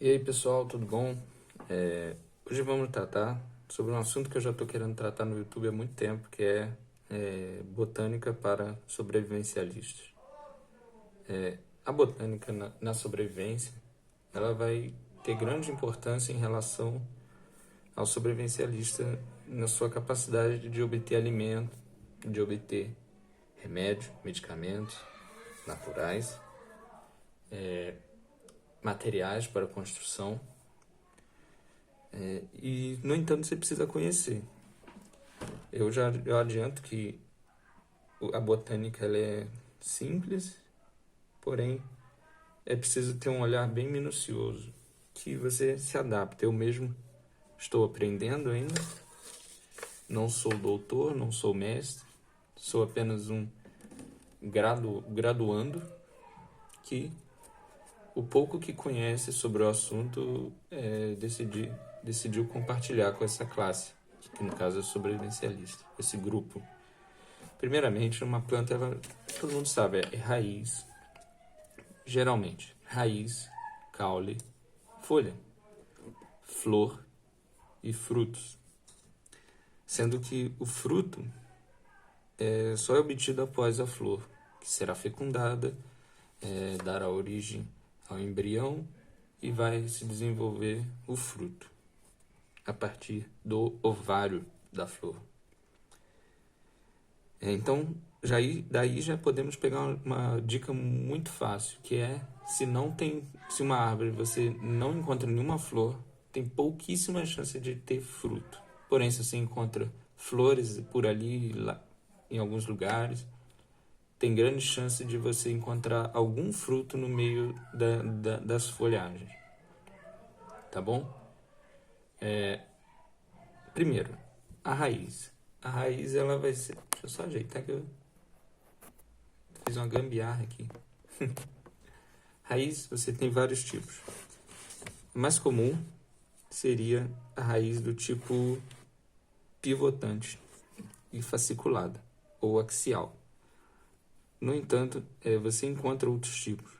E aí pessoal, tudo bom? Hoje vamos tratar sobre um assunto que eu já estou querendo tratar no YouTube há muito tempo, que é botânica para sobrevivencialistas. A botânica na sobrevivência, ela vai ter grande importância em relação ao sobrevivencialista na sua capacidade de obter alimento, de obter remédio, medicamentos naturais, materiais para construção. E, no entanto, você precisa conhecer. Eu adianto que a botânica ela é simples, porém é preciso ter um olhar bem minucioso, que você se adapte. Eu mesmo estou aprendendo ainda, não sou doutor, não sou mestre, sou apenas um graduando que o pouco que conhece sobre o assunto decidiu compartilhar com essa classe, que no caso é sobrevivencialista, esse grupo. Primeiramente, uma planta, todo mundo sabe, é raiz, geralmente, raiz, caule, folha, flor e frutos. Sendo que o fruto só é obtido após a flor, que será fecundada, dará origem ao embrião e vai se desenvolver o fruto a partir do ovário da flor. Então, daí já podemos pegar uma dica muito fácil, que é se uma árvore você não encontra nenhuma flor, tem pouquíssima chance de ter fruto. Porém, se você encontra flores por ali, lá, em alguns lugares, tem grande chance de você encontrar algum fruto no meio das folhagens. Tá bom? Primeiro, a raiz. A raiz, ela vai ser... Deixa eu só ajeitar que eu fiz uma gambiarra aqui. Raiz, você tem vários tipos. O mais comum seria a raiz do tipo pivotante e fasciculada, ou axial. No entanto, você encontra outros tipos.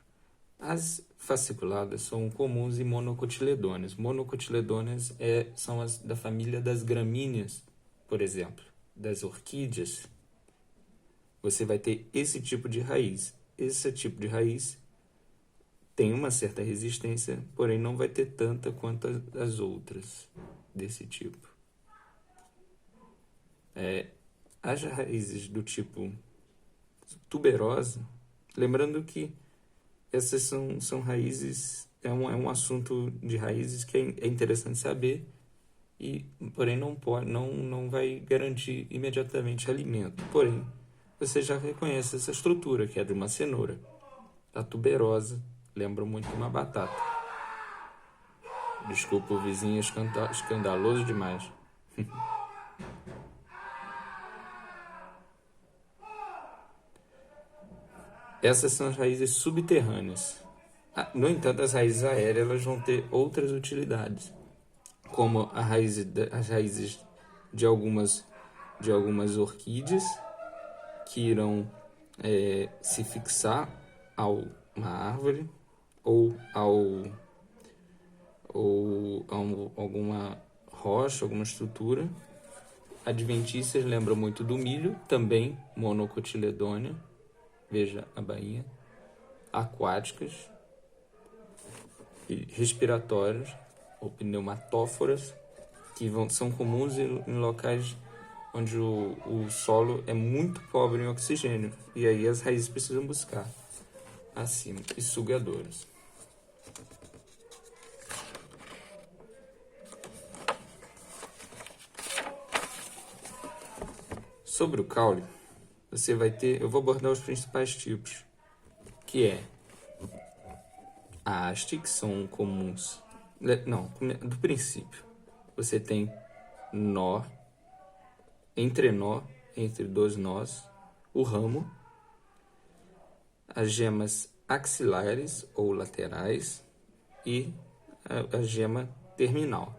As fasciculadas são comuns em monocotiledôneas. Monocotiledôneas são as da família das gramíneas, por exemplo, das orquídeas. Você vai ter esse tipo de raiz. Esse tipo de raiz tem uma certa resistência, porém não vai ter tanta quanto as outras desse tipo. As raízes do tipo tuberosa, lembrando que essas são raízes, é um assunto de raízes que é interessante saber, porém não vai garantir imediatamente alimento. Porém, você já reconhece essa estrutura, que é de uma cenoura. A tuberosa lembra muito uma batata. Desculpa o vizinho escandaloso demais. Essas são as raízes subterrâneas. No entanto, as raízes aéreas elas vão ter outras utilidades, como as raízes de algumas orquídeas que irão se fixar a uma árvore ou a alguma rocha, alguma estrutura. Adventícias lembram muito do milho, também monocotiledônea, veja a bainha. Aquáticas e respiratórias ou pneumatóforas, que são comuns em locais onde o solo é muito pobre em oxigênio, e aí as raízes precisam buscar acima, e sugadoras. Sobre o caule, você vai ter, eu vou abordar os principais tipos, que é a haste, que são comuns. Não, do princípio. Você tem nó, entrenó, entre dois nós, o ramo, as gemas axilares ou laterais e a gema terminal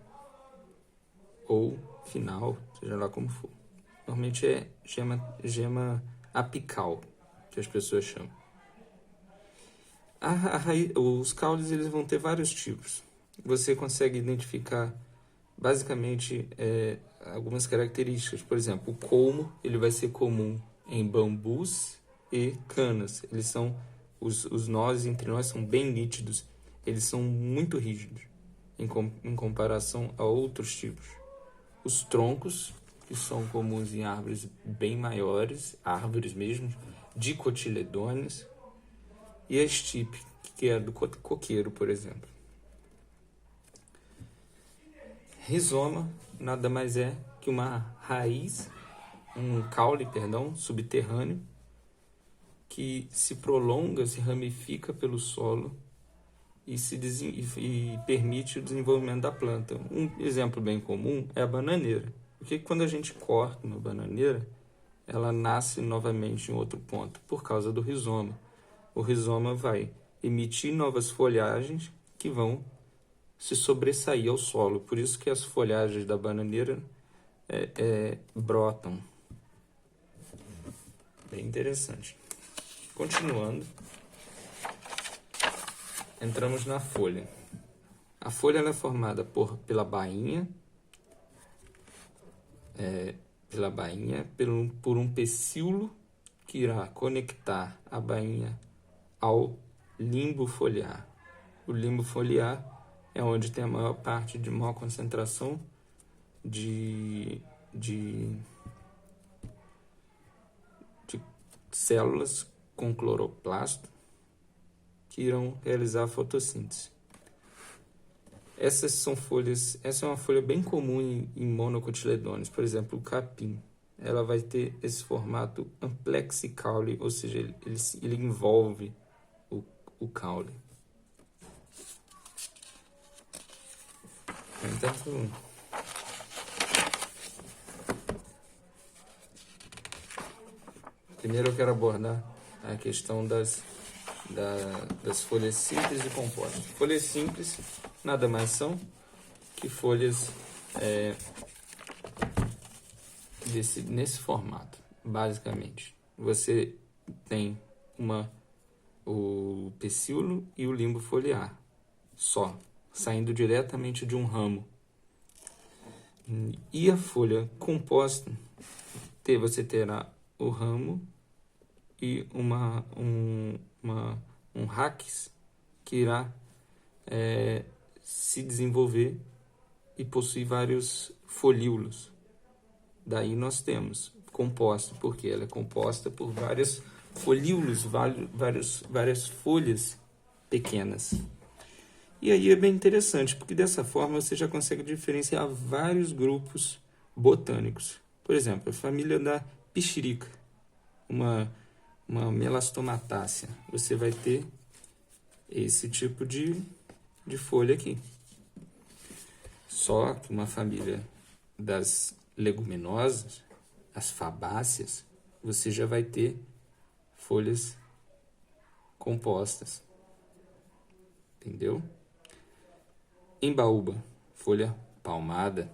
ou final, seja lá como for. Normalmente é gema apical, que as pessoas chamam. Os caules eles vão ter vários tipos. você consegue identificar basicamente algumas características. Por exemplo, o colmo ele vai ser comum em bambus e canas. Eles são os nós entre nós são bem nítidos. Eles são muito rígidos em comparação a outros tipos. Os troncos, que são comuns em árvores bem maiores, árvores mesmo, dicotiledôneas, e a estipe, que é do coqueiro, por exemplo. Rizoma nada mais é que uma raiz, um caule, subterrâneo, que se prolonga, se ramifica pelo solo e permite o desenvolvimento da planta. Um exemplo bem comum é a bananeira. Porque quando a gente corta uma bananeira, ela nasce novamente em outro ponto, por causa do rizoma. O rizoma vai emitir novas folhagens que vão se sobressair ao solo. Por isso que as folhagens da bananeira brotam. Bem interessante. Continuando, entramos na folha. A folha ela é formada pela bainha, por um pecíolo que irá conectar a bainha ao limbo foliar. O limbo foliar é onde tem a maior concentração de células com cloroplasto que irão realizar a fotossíntese. Essa é uma folha bem comum em monocotiledôneos. Por exemplo, o capim. Ela vai ter esse formato amplexicaule, ou seja, ele envolve o caule. Então, primeiro eu quero abordar a questão das folhas simples e compostas. Folhas simples nada mais são que folhas nesse formato, basicamente. Você tem o pecíolo e o limbo foliar, só, saindo diretamente de um ramo. E a folha composta, você terá o ramo e um raquis que irá se desenvolver e possui vários folíolos. Daí nós temos composta, porque ela é composta por vários folíolos, várias folhas pequenas. E aí é bem interessante, porque dessa forma você já consegue diferenciar vários grupos botânicos. Por exemplo, a família da pichirica, uma melastomatácea. Você vai ter esse tipo de folha aqui. Só que uma família das leguminosas, as fabáceas, você já vai ter folhas compostas. Entendeu? Embaúba, folha palmada,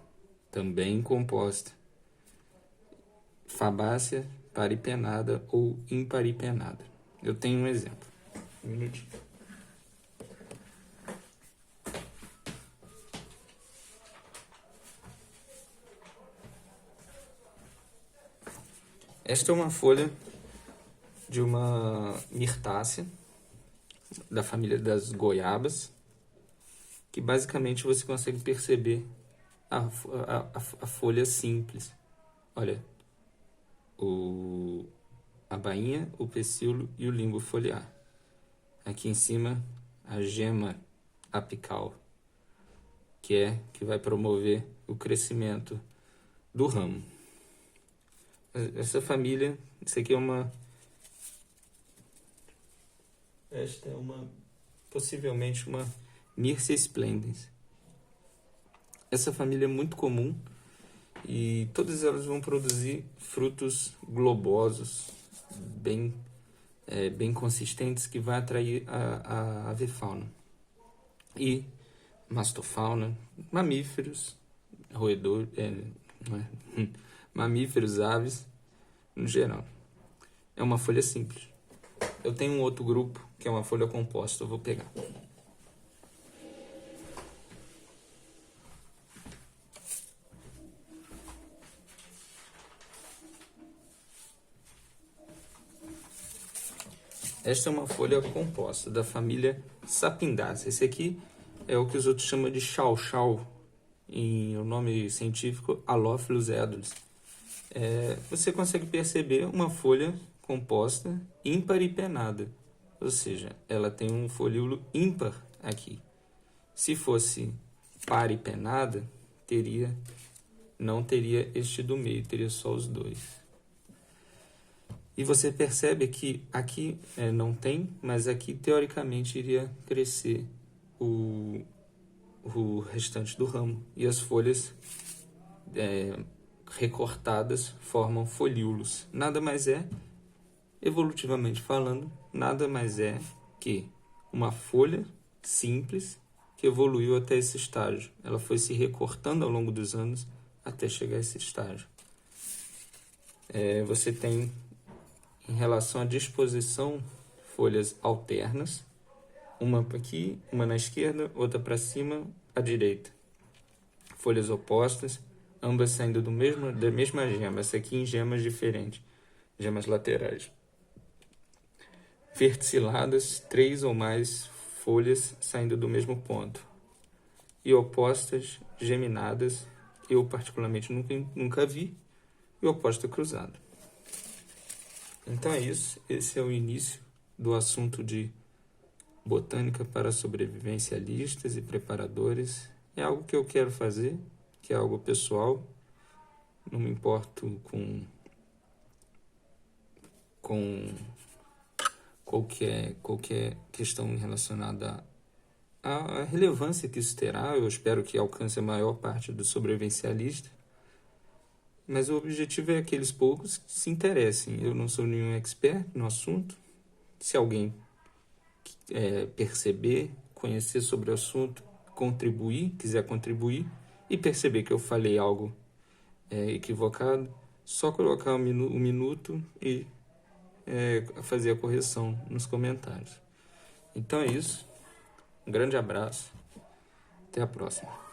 também composta. Fabácea paripenada ou imparipenada. Eu tenho um exemplo. Um minutinho. Esta é uma folha de uma mirtácea, da família das goiabas, que basicamente você consegue perceber a folha simples. Olha, a bainha, o pecíolo e o limbo foliar. Aqui em cima, a gema apical, que vai promover o crescimento do ramo. Essa família, isso aqui esta é possivelmente uma Myrcia splendens. Essa família é muito comum e todas elas vão produzir frutos globosos, bem consistentes, que vai atrair a avifauna. E mastofauna, mamíferos, roedores, mamíferos, aves, no geral. É uma folha simples. Eu tenho um outro grupo, que é uma folha composta, eu vou pegar. Esta é uma folha composta da família Sapindaceae. Esse aqui é o que os outros chamam de chau-chau, em o nome científico Alophilus edulis. Você consegue perceber uma folha composta ímpar e pennada, ou seja, ela tem um folíolo ímpar aqui. Se fosse par e pennada, não teria este do meio, teria só os dois. E você percebe que aqui não tem, mas aqui teoricamente iria crescer o restante do ramo. E as folhas recortadas formam folíolos. Nada mais é, evolutivamente falando, nada mais é que uma folha simples que evoluiu até esse estágio. Ela foi se recortando ao longo dos anos até chegar a esse estágio. Você tem, em relação à disposição, folhas alternas, uma aqui, uma na esquerda, outra para cima, à direita. Folhas opostas, ambas saindo da mesma gema, essa aqui em gemas diferentes, gemas laterais. Verticiladas, 3 ou mais folhas saindo do mesmo ponto. E opostas, geminadas, eu particularmente nunca vi, e oposta cruzada. Então é isso, esse é o início do assunto de botânica para sobrevivencialistas e preparadores. É algo que eu quero fazer, que é algo pessoal, não me importo com qualquer questão relacionada à relevância que isso terá. Eu espero que alcance a maior parte dos sobrevivencialistas, mas o objetivo é aqueles poucos que se interessem. Eu não sou nenhum expert no assunto. Se alguém perceber, conhecer sobre o assunto, quiser contribuir e perceber que eu falei algo equivocado, só colocar um minuto e fazer a correção nos comentários. Então é isso. Um grande abraço. Até a próxima.